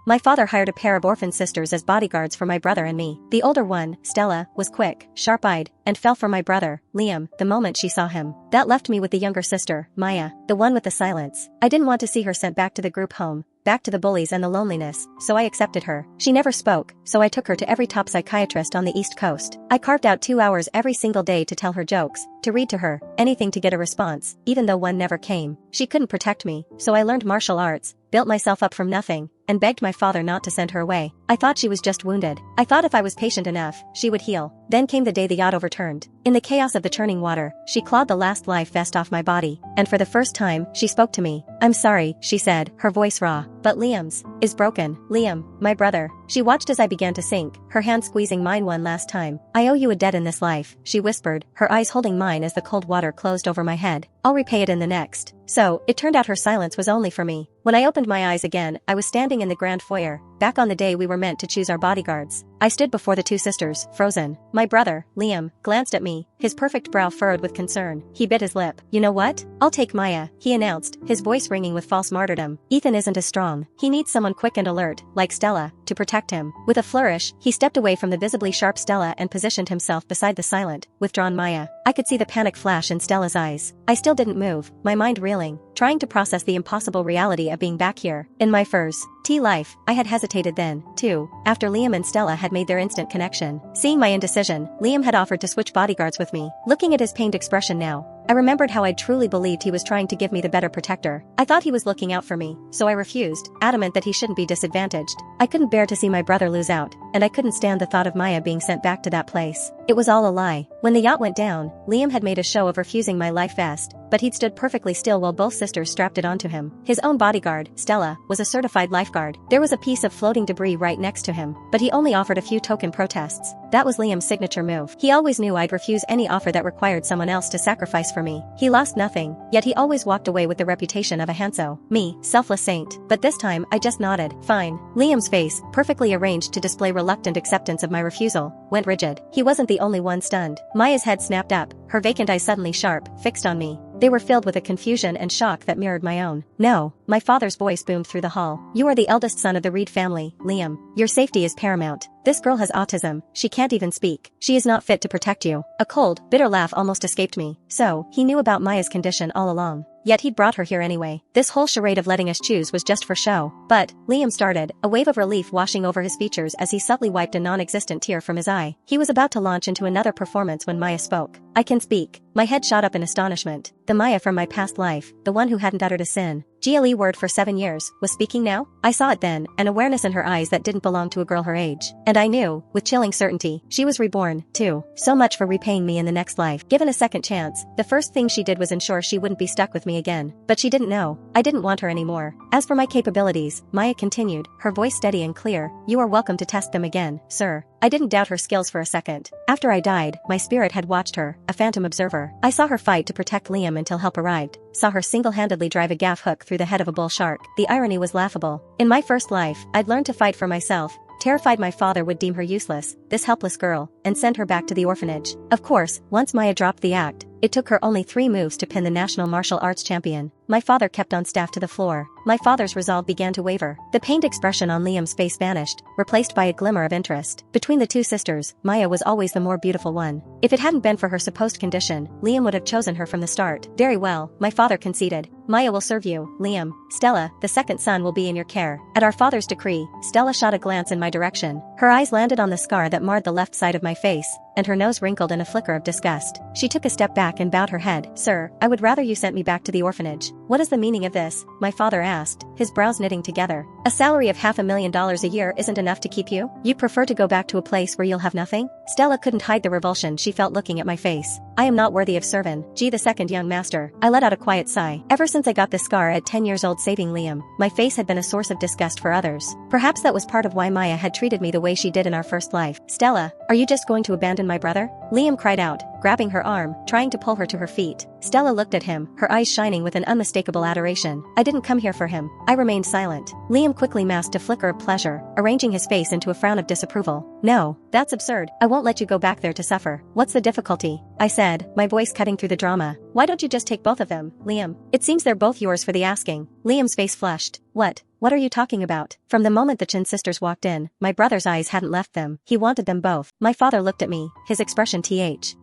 My father hired a pair of orphan sisters as bodyguards for my brother and me. The older one, Stella, was quick, sharp-eyed, and fell for my brother, Liam, the moment she saw him. That left me with the younger sister, Maya, the one with the silence. I didn't want to see her sent back to the group home, back to the bullies and the loneliness, so I accepted her. She never spoke, so I took her to every top psychiatrist on the East Coast. I carved out 2 hours every single day to tell her jokes, to read to her, anything to get a response, even though one never came. She couldn't protect me, so I learned martial arts, built myself up from nothing, and begged my father not to send her away. I thought she was just wounded. I thought if I was patient enough, she would heal. Then came the day the yacht overturned. In the chaos of the churning water, she clawed the last life vest off my body, and for the first time, she spoke to me. "I'm sorry," she said, her voice raw, "but Liam's is broken." Liam, my brother. She watched as I began to sink, her hand squeezing mine one last time. "I owe you a debt in this life," she whispered, her eyes holding mine as the cold water closed over my head. "I'll repay it in the next." So, it turned out her silence was only for me. When I opened my eyes again, I was standing in the grand foyer, back on the day we were meant to choose our bodyguards. I stood before the two sisters, frozen. My brother, Liam, glanced at me, his perfect brow furrowed with concern. He bit his lip. "You know what? I'll take Maya," he announced, his voice ringing with false martyrdom. "Ethan isn't as strong. He needs someone quick and alert, like Stella, to protect him." With a flourish, he stepped away from the visibly sharp Stella and positioned himself beside the silent, withdrawn Maya. I could see the panic flash in Stella's eyes. I still didn't move, my mind reeling, trying to process the impossible reality of being back here, in my first life. I had hesitated then, too, after Liam and Stella had made their instant connection. Seeing my indecision, Liam had offered to switch bodyguards with me. Looking at his pained expression now, I remembered how I'd truly believed he was trying to give me the better protector. I thought he was looking out for me, so I refused, adamant that he shouldn't be disadvantaged. I couldn't bear to see my brother lose out, and I couldn't stand the thought of Maya being sent back to that place. It was all a lie. When the yacht went down, Liam had made a show of refusing my life vest, but he'd stood perfectly still while both sisters strapped it onto him. His own bodyguard, Stella, was a certified lifeguard. There was a piece of floating debris right next to him, but he only offered a few token protests. That was Liam's signature move. He always knew I'd refuse any offer that required someone else to sacrifice for me. He lost nothing, yet he always walked away with the reputation of a hanso, me, selfless saint. But this time, I just nodded. Fine. Liam's face, perfectly arranged to display reluctant acceptance of my refusal, went rigid. He wasn't the only one stunned. Maya's head snapped up, her vacant eyes suddenly sharp, fixed on me. They were filled with a confusion and shock that mirrored my own. "No," my father's voice boomed through the hall. "You are the eldest son of the Reed family, Liam. Your safety is paramount. This girl has autism, she can't even speak. She is not fit to protect you." A cold, bitter laugh almost escaped me. So, he knew about Maya's condition all along. Yet he'd brought her here anyway. This whole charade of letting us choose was just for show. "But," Liam started, a wave of relief washing over his features as he subtly wiped a non-existent tear from his eye. He was about to launch into another performance when Maya spoke. "I can speak." My head shot up in astonishment. The Maya from my past life, the one who hadn't uttered a sin, GLE word for 7 years, was speaking now? I saw it then, an awareness in her eyes that didn't belong to a girl her age. And I knew, with chilling certainty, she was reborn, too. So much for repaying me in the next life. Given a second chance, the first thing she did was ensure she wouldn't be stuck with me again. But she didn't know. I didn't want her anymore. As for my capabilities, Maya continued, her voice steady and clear, "You are welcome to test them again, sir." I didn't doubt her skills for a second. After I died, my spirit had watched her, a phantom observer. I saw her fight to protect Liam until help arrived. Saw her single-handedly drive a gaff hook through the head of a bull shark. The irony was laughable. In my first life, I'd learned to fight for myself. Terrified my father would deem her useless, this helpless girl, and send her back to the orphanage. Of course, once Maya dropped the act, it took her only 3 moves to pin the national martial arts champion. My father kept on staff to the floor. My father's resolve began to waver. The pained expression on Liam's face vanished, replaced by a glimmer of interest. Between the two sisters, Maya was always the more beautiful one. If it hadn't been for her supposed condition, Liam would have chosen her from the start. "Very well," my father conceded. "Maya will serve you, Liam. Stella, the second son, will be in your care." At our father's decree, Stella shot a glance in my direction. Her eyes landed on the scar that marred the left side of my face, and her nose wrinkled in a flicker of disgust. She took a step back and bowed her head. "Sir, I would rather you sent me back to the orphanage." "What is the meaning of this?" my father asked, his brows knitting together. "A salary of $500,000 a year isn't enough to keep you? You'd prefer to go back to a place where you'll have nothing?" Stella couldn't hide the revulsion she felt looking at my face. "I am not worthy of serving, the second young master." I let out a quiet sigh. Ever since I got this scar at 10 years old saving Liam, my face had been a source of disgust for others. Perhaps that was part of why Maya had treated me the way she did in our first life. "Stella, are you just going to abandon my brother?" Liam cried out, grabbing her arm, trying to pull her to her feet. Stella looked at him, her eyes shining with an unmistakable adoration. I didn't come here for him. I remained silent. Liam quickly masked a flicker of pleasure, arranging his face into a frown of disapproval. No, that's absurd. I won't let you go back there to suffer. What's the difficulty? I said, my voice cutting through the drama. Why don't you just take both of them, Liam? It seems they're both yours for the asking. Liam's face flushed. What are you talking about? From the moment the Chin sisters walked in, my brother's eyes hadn't left them. He wanted them both. My father looked at me, his expression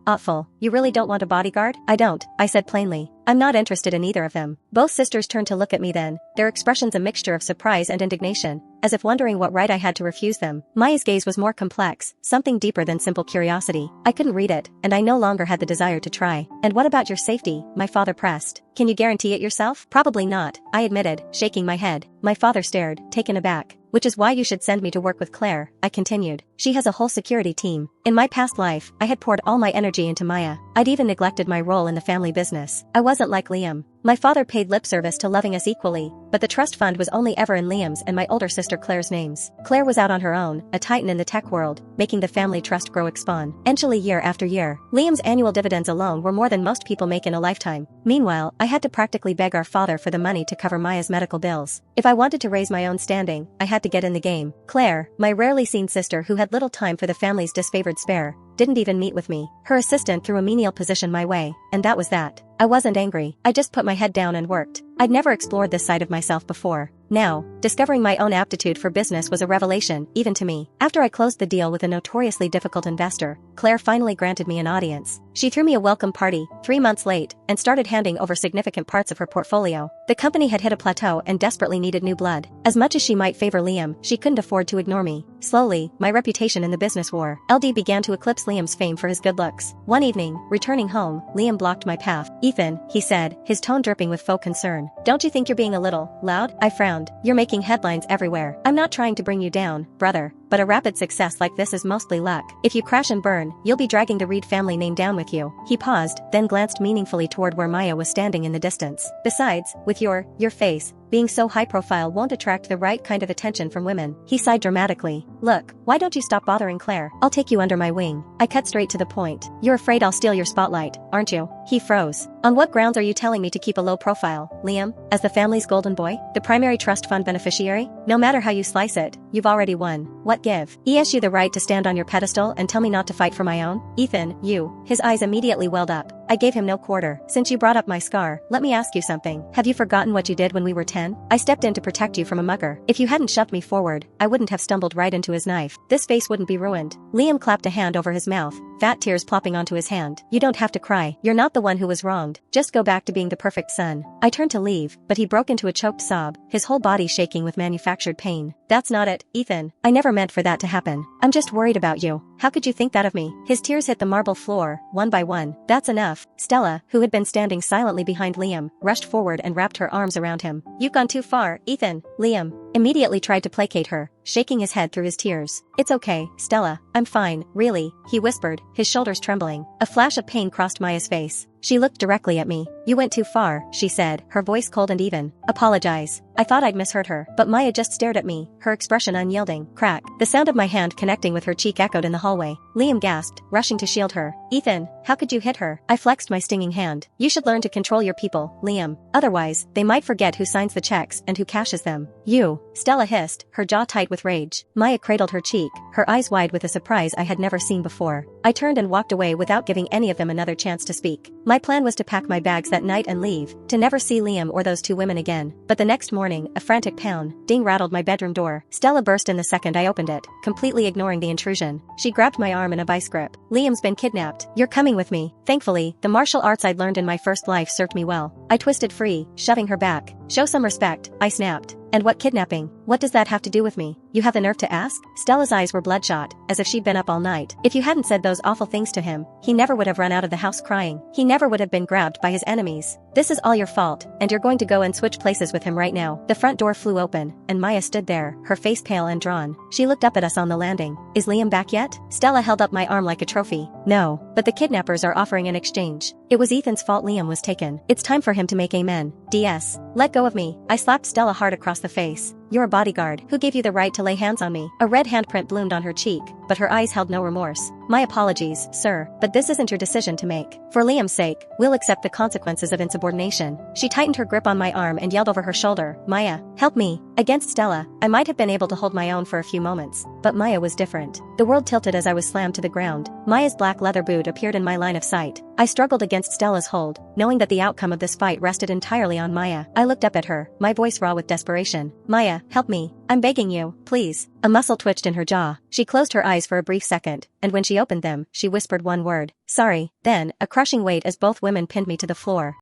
awful. You really don't want a bodyguard? I don't, I said plainly. I'm not interested in either of them. Both sisters turned to look at me then, their expressions a mixture of surprise and indignation, as if wondering what right I had to refuse them. Maya's gaze was more complex, something deeper than simple curiosity. I couldn't read it, and I no longer had the desire to try. And what about your safety? My father pressed. Can you guarantee it yourself? Probably not, I admitted, shaking my head. My father stared, taken aback. Which is why you should send me to work with Claire, I continued. She has a whole security team. In my past life, I had poured all my energy into Maya. I'd even neglected my role in the family business. I wasn't like Liam. My father paid lip service to loving us equally, but the trust fund was only ever in Liam's and my older sister Claire's names. Claire was out on her own, a titan in the tech world, making the family trust grow exponentially year after year. Liam's annual dividends alone were more than most people make in a lifetime. Meanwhile, I had to practically beg our father for the money to cover Maya's medical bills. If I wanted to raise my own standing, I had to get in the game. Claire, my rarely seen sister who had little time for the family's disfavored spare, didn't even meet with me. Her assistant threw a menial position my way, and that was that. I wasn't angry. I just put my head down and worked. I'd never explored this side of myself before. Now, discovering my own aptitude for business was a revelation, even to me. After I closed the deal with a notoriously difficult investor, Claire finally granted me an audience. She threw me a welcome party, 3 months late, and started handing over significant parts of her portfolio. The company had hit a plateau and desperately needed new blood. As much as she might favor Liam, she couldn't afford to ignore me. Slowly, my reputation in the business war, LD began to eclipse Liam's fame for his good looks. One evening, returning home, Liam blocked my path. Ethan, he said, his tone dripping with faux concern. Don't you think you're being a little loud? I frowned. You're making headlines everywhere. I'm not trying to bring you down, brother, but a rapid success like this is mostly luck. If you crash and burn, you'll be dragging the Reed family name down with you. He paused, then glanced meaningfully toward where Maya was standing in the distance. Besides, with your face, being so high profile won't attract the right kind of attention from women. He sighed dramatically. Look, why don't you stop bothering Claire? I'll take you under my wing. I cut straight to the point. You're afraid I'll steal your spotlight, aren't you? He froze. On what grounds are you telling me to keep a low profile, Liam? As the family's golden boy? The primary trust fund beneficiary? No matter how you slice it, you've already won. What give? ESU the right to stand on your pedestal and tell me not to fight for my own? Ethan, you. His eyes immediately welled up. I gave him no quarter. Since you brought up my scar, let me ask you something. Have you forgotten what you did when we were 10? I stepped in to protect you from a mugger. If you hadn't shoved me forward, I wouldn't have stumbled right into his knife. This face wouldn't be ruined. Liam clapped a hand over his mouth, fat tears plopping onto his hand. You don't have to cry. You're not the one who was wronged. Just go back to being the perfect son. I turned to leave, but he broke into a choked sob, his whole body shaking with manufactured pain. That's not it, Ethan. I never meant for that to happen. I'm just worried about you. How could you think that of me? His tears hit the marble floor, one by one. That's enough. Stella, who had been standing silently behind Liam, rushed forward and wrapped her arms around him. You've gone too far, Ethan. Liam immediately tried to placate her, shaking his head through his tears. It's okay, Stella. I'm fine, really, he whispered, his shoulders trembling. A flash of pain crossed Maya's face. She looked directly at me. You went too far, she said, her voice cold and even. Apologize. I thought I'd misheard her, but Maya just stared at me, her expression unyielding. Crack. The sound of my hand connecting with her cheek echoed in the hallway. Liam gasped, rushing to shield her. Ethan, how could you hit her? I flexed my stinging hand. You should learn to control your people, Liam. Otherwise, they might forget who signs the checks and who cashes them. You. Stella hissed, her jaw tight with rage. Maya cradled her cheek, her eyes wide with a surprise I had never seen before. I turned and walked away without giving any of them another chance to speak. My plan was to pack my bags that night and leave, to never see Liam or those two women again. But the next morning, a frantic ding rattled my bedroom door. Stella burst in the second I opened it, completely ignoring the intrusion. She grabbed my arm in a vice grip. Liam's been kidnapped. You're coming with me. Thankfully, the martial arts I'd learned in my first life served me well. I twisted free, shoving her back. Show some respect, I snapped. And what kidnapping? What does that have to do with me? You have the nerve to ask? Stella's eyes were bloodshot, as if she'd been up all night. If you hadn't said those awful things to him, he never would have run out of the house crying. He never would have been grabbed by his enemies. This is all your fault, and you're going to go and switch places with him right now. The front door flew open, and Maya stood there, her face pale and drawn. She looked up at us on the landing. Is Liam back yet? Stella held up my arm like a trophy. No, but the kidnappers are offering an exchange. It was Ethan's fault Liam was taken. It's time for him to make amen. DS. Let go of me. I slapped Stella hard across the face. You're a bodyguard. Who gave you the right to lay hands on me? A red handprint bloomed on her cheek, but her eyes held no remorse. My apologies, sir, but this isn't your decision to make. For Liam's sake, we'll accept the consequences of insubordination. She tightened her grip on my arm and yelled over her shoulder, Maya, help me. Against Stella, I might have been able to hold my own for a few moments, but Maya was different. The world tilted as I was slammed to the ground. Maya's black leather boot appeared in my line of sight. I struggled against Stella's hold, knowing that the outcome of this fight rested entirely on Maya. I looked up at her, my voice raw with desperation. Maya, help me. I'm begging you, please. A muscle twitched in her jaw. She closed her eyes for a brief second, and when she opened them, she whispered one word. Sorry. Then, a crushing weight as both women pinned me to the floor.